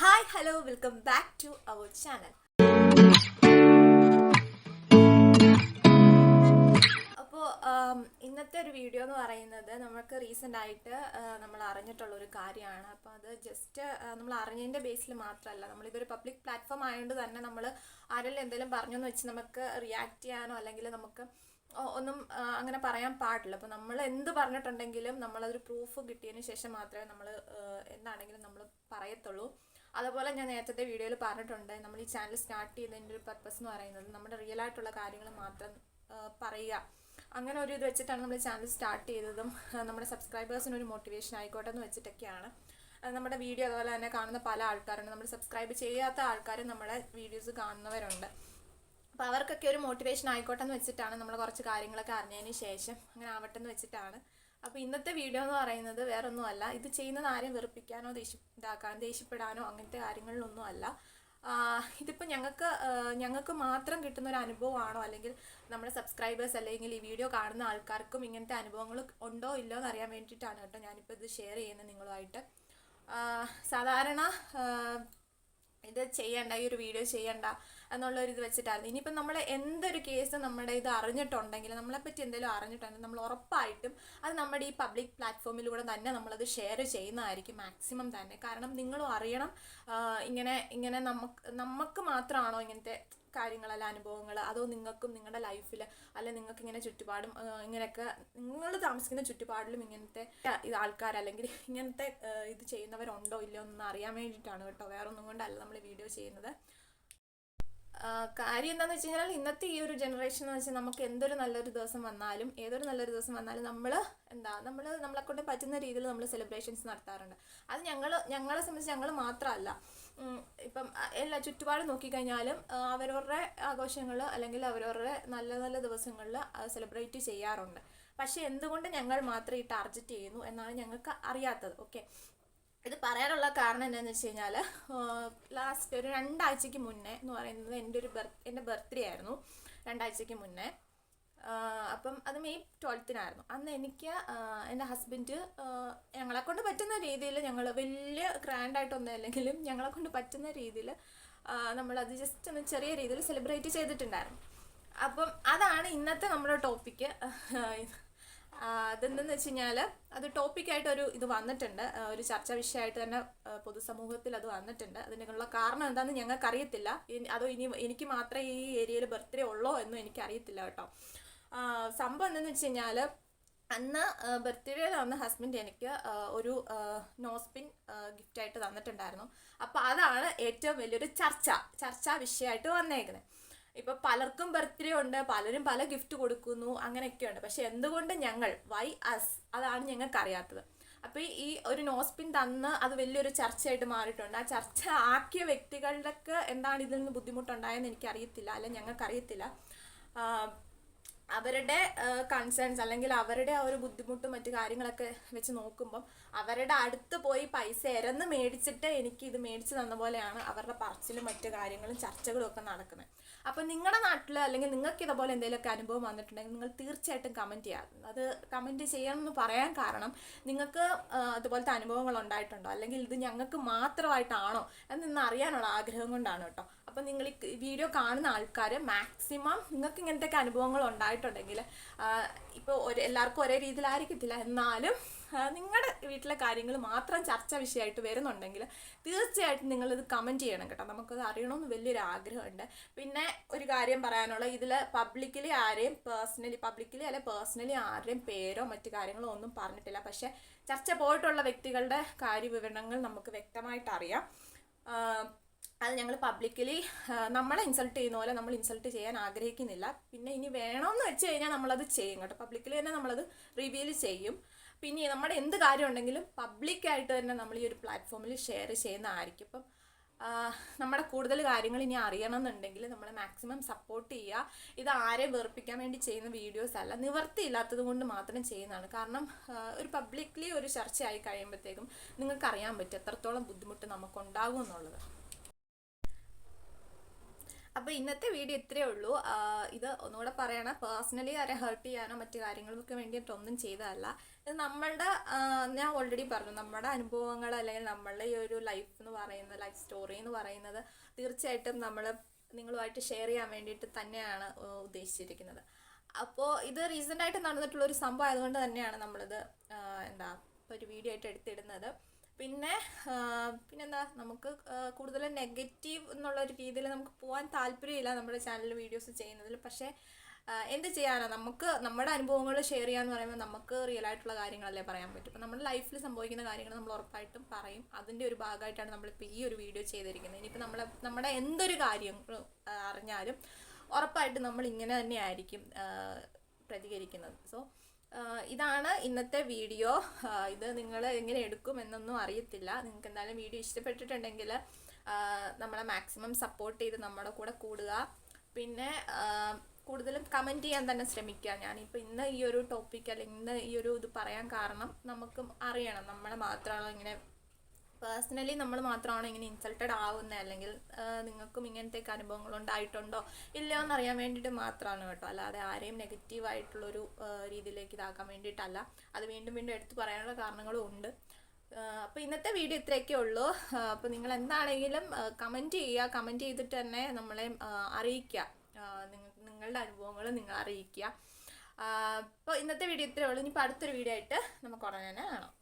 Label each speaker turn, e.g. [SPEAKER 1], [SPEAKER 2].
[SPEAKER 1] Hi hello welcome back to our channel. അപ്പോൾ ഇന്നത്തെ ഒരു വീഡിയോ എന്ന് പറയുന്നത് നമുക്ക് റീസെൻ്റ് ആയിട്ട് നമ്മൾ അറിഞ്ഞിട്ടുള്ളൊരു കാര്യമാണ്. അപ്പോൾ അത് ജസ്റ്റ് നമ്മൾ അറിഞ്ഞതിൻ്റെ ബേസിൽ മാത്രമല്ല, നമ്മളിതൊരു പബ്ലിക് പ്ലാറ്റ്ഫോം ആയതുകൊണ്ട് തന്നെ നമ്മൾ ആരെങ്കിലും എന്തെങ്കിലും പറഞ്ഞെന്ന് വെച്ച് നമുക്ക് റിയാക്ട് ചെയ്യാനോ അല്ലെങ്കിൽ നമുക്ക് ഒന്നും അങ്ങനെ പറയാൻ പാടില്ല. അപ്പോൾ നമ്മൾ എന്ത് പറഞ്ഞിട്ടുണ്ടെങ്കിലും നമ്മളതൊരു പ്രൂഫ് കിട്ടിയതിന് ശേഷം മാത്രമേ നമ്മൾ എന്താണെങ്കിലും നമ്മൾ പറയത്തുള്ളൂ. അതുപോലെ ഞാൻ നേരത്തെ വീഡിയോയിൽ പറഞ്ഞിട്ടുണ്ട്, നമ്മൾ ഈ ചാനൽ സ്റ്റാർട്ട് ചെയ്തതിൻ്റെ ഒരു പർപ്പസ് എന്ന് പറയുന്നത് നമ്മുടെ റിയൽ ആയിട്ടുള്ള കാര്യങ്ങൾ മാത്രം പറയുക, അങ്ങനെ ഒരു ഇത് വെച്ചിട്ടാണ് നമ്മൾ ചാനൽ സ്റ്റാർട്ട് ചെയ്തതും നമ്മുടെ സബ്സ്ക്രൈബേഴ്സിന് ഒരു മോട്ടിവേഷൻ ആയിക്കോട്ടെ എന്ന് വെച്ചിട്ടൊക്കെയാണ്. നമ്മുടെ വീഡിയോ അതുപോലെ തന്നെ കാണുന്ന പല ആൾക്കാരുണ്ട്, നമ്മൾ സബ്സ്ക്രൈബ് ചെയ്യാത്ത ആൾക്കാരും നമ്മുടെ വീഡിയോസ് കാണുന്നവരുണ്ട്. അപ്പോൾ അവർക്കൊക്കെ ഒരു മോട്ടിവേഷൻ ആയിക്കോട്ടെ എന്ന് വെച്ചിട്ടാണ് നമ്മൾ കുറച്ച് കാര്യങ്ങളൊക്കെ അറിഞ്ഞതിന് ശേഷം അങ്ങനെ ആവട്ടെ എന്ന് വെച്ചിട്ടാണ്. അപ്പോൾ ഇന്നത്തെ വീഡിയോ എന്ന് പറയുന്നത് വേറെ ഒന്നുമല്ല, ഇത് ചെയ്യുന്നത് ആരെയും വെറുപ്പിക്കാനോ ദേഷ്യപ്പെടാനോ അങ്ങനത്തെ കാര്യങ്ങളിലൊന്നും അല്ല. ഇതിപ്പോൾ ഞങ്ങൾക്ക് മാത്രം കിട്ടുന്ന ഒരു അനുഭവമാണോ, അല്ലെങ്കിൽ നമ്മുടെ സബ്സ്ക്രൈബേഴ്സ് അല്ലെങ്കിൽ ഈ വീഡിയോ കാണുന്ന ആൾക്കാർക്കും ഇങ്ങനത്തെ അനുഭവങ്ങൾ ഉണ്ടോ ഇല്ലോ എന്ന് അറിയാൻ വേണ്ടിയിട്ടാണ് കേട്ടോ ഞാനിപ്പോൾ ഇത് ഷെയർ ചെയ്യുന്നത് നിങ്ങളുമായിട്ട്. സാധാരണ ഇത് ചെയ്യണ്ട, ഈ ഒരു വീഡിയോ ചെയ്യണ്ട എന്നുള്ളൊരിത് വെച്ചിട്ടായിരുന്നു. ഇനിയിപ്പം നമ്മൾ എന്തൊരു കേസ് നമ്മുടെ ഇത് അറിഞ്ഞിട്ടുണ്ടെങ്കിൽ, നമ്മളെപ്പറ്റി എന്തെങ്കിലും അറിഞ്ഞിട്ടുണ്ടെങ്കിൽ നമ്മൾ ഉറപ്പായിട്ടും അത് നമ്മുടെ ഈ പബ്ലിക് പ്ലാറ്റ്ഫോമിലൂടെ തന്നെ നമ്മളത് ഷെയർ ചെയ്യുന്നതായിരിക്കും മാക്സിമം തന്നെ. കാരണം നിങ്ങളും അറിയണം, ഇങ്ങനെ നമുക്ക് മാത്രമാണോ ഇങ്ങനത്തെ കാര്യങ്ങളല്ല അനുഭവങ്ങൾ, അതോ നിങ്ങൾക്കും നിങ്ങളുടെ ലൈഫിൽ അല്ലെ നിങ്ങൾക്ക് ഇങ്ങനെ ചുറ്റുപാടും ഇങ്ങനെയൊക്കെ നിങ്ങൾ താമസിക്കുന്ന ചുറ്റുപാടിലും ഇങ്ങനത്തെ ഇത് ആൾക്കാർ അല്ലെങ്കിൽ ഇങ്ങനത്തെ ഇത് ചെയ്യുന്നവരുണ്ടോ ഇല്ലയോ എന്ന് അറിയാൻ വേണ്ടിയിട്ടാണ് കേട്ടോ, വേറെ ഒന്നും കൊണ്ടല്ല നമ്മൾ വീഡിയോ ചെയ്യുന്നത്. കാര്യം എന്താണെന്ന് വെച്ച് കഴിഞ്ഞാൽ ഇന്നത്തെ ഈ ഒരു ജനറേഷൻ എന്ന് വെച്ചാൽ നമുക്ക് ഏതൊരു നല്ലൊരു ദിവസം വന്നാലും നമ്മളെ കൊണ്ട് പറ്റുന്ന രീതിയിൽ നമ്മൾ സെലിബ്രേഷൻസ് നടത്താറുണ്ട്. അത് ഞങ്ങളെ സംബന്ധിച്ച് ഞങ്ങൾ മാത്രമല്ല, ഇപ്പം എല്ലാ ചുറ്റുപാടും നോക്കിക്കഴിഞ്ഞാലും അവരവരുടെ ആഘോഷങ്ങൾ അല്ലെങ്കിൽ അവരവരുടെ നല്ല നല്ല ദിവസങ്ങളിൽ സെലിബ്രേറ്റ് ചെയ്യാറുണ്ട്. പക്ഷേ എന്തുകൊണ്ട് ഞങ്ങൾ മാത്രം ഈ ടാർഗറ്റ് ചെയ്യുന്നു എന്നാണ് ഞങ്ങൾക്ക് അറിയാത്തത്. ഓക്കെ, ഇത് പറയാനുള്ള കാരണം എന്താണെന്ന് വെച്ച് കഴിഞ്ഞാൽ ലാസ്റ്റ് ഒരു 2 ആഴ്ചയ്ക്ക് മുന്നേ എന്ന് പറയുന്നത് എൻ്റെ ബർത്ത്ഡേ ആയിരുന്നു, 2 ആഴ്ചയ്ക്ക് മുന്നേ. അപ്പം അത് മെയ് 12-നായിരുന്നു. അന്ന് എനിക്ക് എൻ്റെ ഹസ്ബൻഡ് ഞങ്ങളെക്കൊണ്ട് പറ്റുന്ന രീതിയിൽ, ഞങ്ങൾ വലിയ ഗ്രാൻഡായിട്ടൊന്നും അല്ലെങ്കിലും ഞങ്ങളെക്കൊണ്ട് പറ്റുന്ന രീതിയിൽ നമ്മളത് ജസ്റ്റ് ഒന്ന് ചെറിയ രീതിയിൽ സെലിബ്രേറ്റ് ചെയ്തിട്ടുണ്ടായിരുന്നു. അപ്പം അതാണ് ഇന്നത്തെ നമ്മുടെ ടോപ്പിക്ക്. അതെന്തെന്ന് വെച്ച് കഴിഞ്ഞാൽ അത് ടോപ്പിക്കായിട്ട് ഇത് വന്നിട്ടുണ്ട്, ഒരു ചർച്ചാ വിഷയമായിട്ട് തന്നെ പൊതുസമൂഹത്തിൽ അത് വന്നിട്ടുണ്ട്. അതിനുള്ള കാരണം എന്താണെന്ന് ഞങ്ങൾക്കറിയത്തില്ല, അതോ ഇനി എനിക്ക് മാത്രമേ ഈ ഏരിയയിൽ ബർത്ത്ഡേ ഉള്ളോ എന്നും എനിക്കറിയത്തില്ല കേട്ടോ. സംഭവം എന്തെന്ന് വെച്ച് കഴിഞ്ഞാൽ അന്ന് ബർത്ത്ഡേയിൽ അന്ന് ഹസ്ബൻഡ് എനിക്ക് ഒരു നോസ്പിൻ ഗിഫ്റ്റായിട്ട് തന്നിട്ടുണ്ടായിരുന്നു. അപ്പോൾ അതാണ് ഏറ്റവും വലിയൊരു ചർച്ചാ വിഷയമായിട്ട് വന്നേക്കുന്നത്. ഇപ്പോൾ പലർക്കും ബർത്ത്ഡേ ഉണ്ട്, പലരും പല ഗിഫ്റ്റ് കൊടുക്കുന്നു, അങ്ങനെയൊക്കെയുണ്ട്. പക്ഷെ എന്തുകൊണ്ട് വൈ അസ്, അതാണ് ഞങ്ങൾക്ക് അറിയാത്തത്. അപ്പോൾ ഈ ഒരു നോസ്പിൻ തന്ന് അത് വലിയൊരു ചർച്ചയായിട്ട് മാറിയിട്ടുണ്ട്. ആ ചർച്ച ആക്കിയ വ്യക്തികളുടെക്ക് എന്താണ് ഇതിൽ നിന്ന് ബുദ്ധിമുട്ടുണ്ടായെന്ന് എനിക്കറിയത്തില്ല, അല്ലെങ്കിൽ ഞങ്ങൾക്കറിയത്തില്ല. അവരുടെ കൺസേൺസ് അല്ലെങ്കിൽ അവരുടെ ആ ഒരു ബുദ്ധിമുട്ടും മറ്റു കാര്യങ്ങളൊക്കെ വെച്ച് നോക്കുമ്പം അവരുടെ അടുത്ത് പോയി പൈസ ഇരന്ന് മേടിച്ചിട്ട് എനിക്ക് ഇത് മേടിച്ച് തന്ന പോലെയാണ് അവരുടെ പറച്ചിലും മറ്റു കാര്യങ്ങളും ചർച്ചകളും ഒക്കെ നടക്കുന്നത്. അപ്പം നിങ്ങളുടെ നാട്ടിൽ അല്ലെങ്കിൽ നിങ്ങൾക്ക് ഇതുപോലെ എന്തെങ്കിലുമൊക്കെ അനുഭവം വന്നിട്ടുണ്ടെങ്കിൽ നിങ്ങൾ തീർച്ചയായിട്ടും കമൻറ്റ് ചെയ്യാം. അത് കമൻറ്റ് ചെയ്യണമെന്ന് പറയാൻ കാരണം നിങ്ങൾക്ക് അതുപോലത്തെ അനുഭവങ്ങൾ ഉണ്ടായിട്ടുണ്ടോ, അല്ലെങ്കിൽ ഇത് ഞങ്ങൾക്ക് മാത്രമായിട്ടാണോ എന്നൊന്ന് അറിയാനുള്ള ആഗ്രഹം കൊണ്ടാണ് കേട്ടോ. അപ്പം നിങ്ങൾ ഈ വീഡിയോ കാണുന്ന ആൾക്കാർ മാക്സിമം നിങ്ങൾക്ക് ഇങ്ങനത്തെയൊക്കെ അനുഭവങ്ങൾ ഉണ്ടായിട്ടുണ്ടെങ്കിൽ, ഇപ്പോൾ എല്ലാവർക്കും ഒരേ രീതിയിലായിരിക്കത്തില്ല, എന്നാലും നിങ്ങളുടെ വീട്ടിലെ കാര്യങ്ങൾ മാത്രം ചർച്ചാ വിഷയമായിട്ട് വരുന്നുണ്ടെങ്കിൽ തീർച്ചയായിട്ടും നിങ്ങളിത് കമൻറ്റ് ചെയ്യണം കേട്ടോ. നമുക്കത് അറിയണമെന്ന് വലിയൊരു ആഗ്രഹമുണ്ട്. പിന്നെ ഒരു കാര്യം പറയാനുള്ള, ഇതിൽ പബ്ലിക്കലി പേഴ്സണലി ആരുടെയും പേരോ മറ്റു കാര്യങ്ങളോ ഒന്നും പറഞ്ഞിട്ടില്ല. പക്ഷേ ചർച്ച പോയിട്ടുള്ള വ്യക്തികളുടെ കാര്യവിവരണങ്ങൾ നമുക്ക് വ്യക്തമായിട്ട് അറിയാം. അത് ഞങ്ങൾ പബ്ലിക്കലി നമ്മളെ ഇൻസൾട്ട് ചെയ്യുന്ന പോലെ നമ്മൾ ഇൻസൾട്ട് ചെയ്യാൻ ആഗ്രഹിക്കുന്നില്ല. പിന്നെ ഇനി വേണമെന്ന് വെച്ച് കഴിഞ്ഞാൽ നമ്മളത് ചെയ്യും കേട്ടോ, പബ്ലിക്കലി തന്നെ നമ്മളത് റിവീൽ ചെയ്യും. പിന്നെ നമ്മുടെ എന്ത് കാര്യം ഉണ്ടെങ്കിലും പബ്ലിക്കായിട്ട് തന്നെ നമ്മൾ ഈ ഒരു പ്ലാറ്റ്ഫോമിൽ ഷെയർ ചെയ്യുന്നതായിരിക്കും. ഇപ്പം നമ്മുടെ കൂടുതൽ കാര്യങ്ങൾ ഇനി അറിയണമെന്നുണ്ടെങ്കിൽ നമ്മൾ മാക്സിമം സപ്പോർട്ട് ചെയ്യുക. ഇത് ആരെയും വെറുപ്പിക്കാൻ വേണ്ടി ചെയ്യുന്ന വീഡിയോസ് അല്ല, നിവർത്തിയില്ലാത്തത് കൊണ്ട് മാത്രം ചെയ്യുന്നതാണ്. കാരണം ഒരു പബ്ലിക്കലി ഒരു ചർച്ചയായി കഴിയുമ്പോഴത്തേക്കും നിങ്ങൾക്കറിയാൻ പറ്റും എത്രത്തോളം ബുദ്ധിമുട്ട് നമുക്കുണ്ടാകും എന്നുള്ളത്. അപ്പോൾ ഇന്നത്തെ വീഡിയോ ഇത്രയേ ഉള്ളൂ. ഇത് ഒന്നുകൂടെ പറയണം, പേഴ്സണലി ആരെ ഹേർട്ട് ചെയ്യാനോ മറ്റു കാര്യങ്ങൾക്കൊക്കെ വേണ്ടിയിട്ടൊന്നും ചെയ്തതല്ല. ഇത് നമ്മളുടെ ഞാൻ ഓൾറെഡി പറഞ്ഞു, നമ്മുടെ അനുഭവങ്ങൾ അല്ലെങ്കിൽ നമ്മളുടെ ഈ ഒരു ലൈഫ് എന്ന് പറയുന്നത്, ലൈഫ് സ്റ്റോറി എന്ന് പറയുന്നത് തീർച്ചയായിട്ടും നമ്മൾ നിങ്ങളുമായിട്ട് ഷെയർ ചെയ്യാൻ വേണ്ടിയിട്ട് തന്നെയാണ് ഉദ്ദേശിച്ചിരിക്കുന്നത്. അപ്പോൾ ഇത് റീസെൻ്റായിട്ട് നടന്നിട്ടുള്ളൊരു സംഭവം ആയതുകൊണ്ട് തന്നെയാണ് നമ്മളിത് ഒരു വീഡിയോ ആയിട്ട് എടുത്തിടുന്നത്. പിന്നെന്താ, നമുക്ക് കൂടുതൽ നെഗറ്റീവ് എന്നുള്ളൊരു രീതിയിൽ നമുക്ക് പോകാൻ താല്പര്യമില്ല നമ്മുടെ ചാനലിൽ വീഡിയോസ് ചെയ്യുന്നതിൽ. പക്ഷേ എന്ത് ചെയ്യാനാണ്, നമുക്ക് നമ്മുടെ അനുഭവങ്ങൾ ഷെയർ ചെയ്യാന്ന് പറയുമ്പോൾ നമുക്ക് റിയൽ ആയിട്ടുള്ള കാര്യങ്ങളല്ലേ പറയാൻ പറ്റും. അപ്പോൾ നമ്മുടെ ലൈഫിൽ സംഭവിക്കുന്ന കാര്യങ്ങൾ നമ്മൾ ഉറപ്പായിട്ടും പറയും. അതിൻ്റെ ഒരു ഭാഗമായിട്ടാണ് നമ്മളിപ്പോൾ ഈ ഒരു വീഡിയോ ചെയ്തിരിക്കുന്നത്. ഇനിയിപ്പോൾ നമ്മുടെ എന്തൊരു കാര്യം അറിഞ്ഞാലും ഉറപ്പായിട്ടും നമ്മൾ ഇങ്ങനെ തന്നെ ആയിരിക്കും പ്രതികരിക്കുന്നത്. സോ ഇതാണ് ഇന്നത്തെ വീഡിയോ. ഇത് നിങ്ങൾ എങ്ങനെ എടുക്കും എന്നൊന്നും അറിയത്തില്ല. നിങ്ങൾക്ക് എന്തായാലും വീഡിയോ ഇഷ്ടപ്പെട്ടിട്ടുണ്ടെങ്കിൽ നമ്മളെ മാക്സിമം സപ്പോർട്ട് ചെയ്ത് നമ്മുടെ കൂടെ കൂടുക. പിന്നെ കൂടുതലും കമൻറ്റ് ചെയ്യാൻ തന്നെ ശ്രമിക്കുക. ഞാനിപ്പോൾ ഇന്ന് ഈ ഒരു ടോപ്പിക് അല്ലെങ്കിൽ ഇന്ന് ഈ ഒരു ഇത് പറയാൻ കാരണം നമുക്ക് അറിയണം, നമ്മളെ മാത്രമാണോ ഇങ്ങനെ പേഴ്സണലി നമ്മൾ മാത്രമാണോ ഇങ്ങനെ ഇൻസൾട്ടഡ് ആവുന്നത്, അല്ലെങ്കിൽ നിങ്ങൾക്കും ഇങ്ങനത്തെയൊക്കെ അനുഭവങ്ങൾ ഉണ്ടായിട്ടുണ്ടോ ഇല്ലയോ എന്നറിയാൻ വേണ്ടിയിട്ട് മാത്രമാണ് കേട്ടോ. അല്ലാതെ ആരെയും നെഗറ്റീവായിട്ടുള്ളൊരു രീതിയിലേക്ക് ഇതാക്കാൻ വേണ്ടിയിട്ടല്ല. അത് വീണ്ടും വീണ്ടും എടുത്തു പറയാനുള്ള കാരണങ്ങളും ഉണ്ട്. അപ്പോൾ ഇന്നത്തെ വീഡിയോ ഇത്രയൊക്കെ ഉള്ളൂ. അപ്പോൾ നിങ്ങൾ എന്താണെങ്കിലും കമൻറ്റ് ചെയ്യുക. കമൻറ്റ് ചെയ്തിട്ട് തന്നെ നമ്മളെ അറിയിക്കുക, നിങ്ങളുടെ അനുഭവങ്ങൾ നിങ്ങൾ അറിയിക്കുക. അപ്പോൾ ഇന്നത്തെ വീഡിയോ ഇത്രയേ ഉള്ളൂ. ഇനിയിപ്പോൾ അടുത്തൊരു വീഡിയോ ആയിട്ട് നമുക്ക് ഉടനെ തന്നെ കാണാം.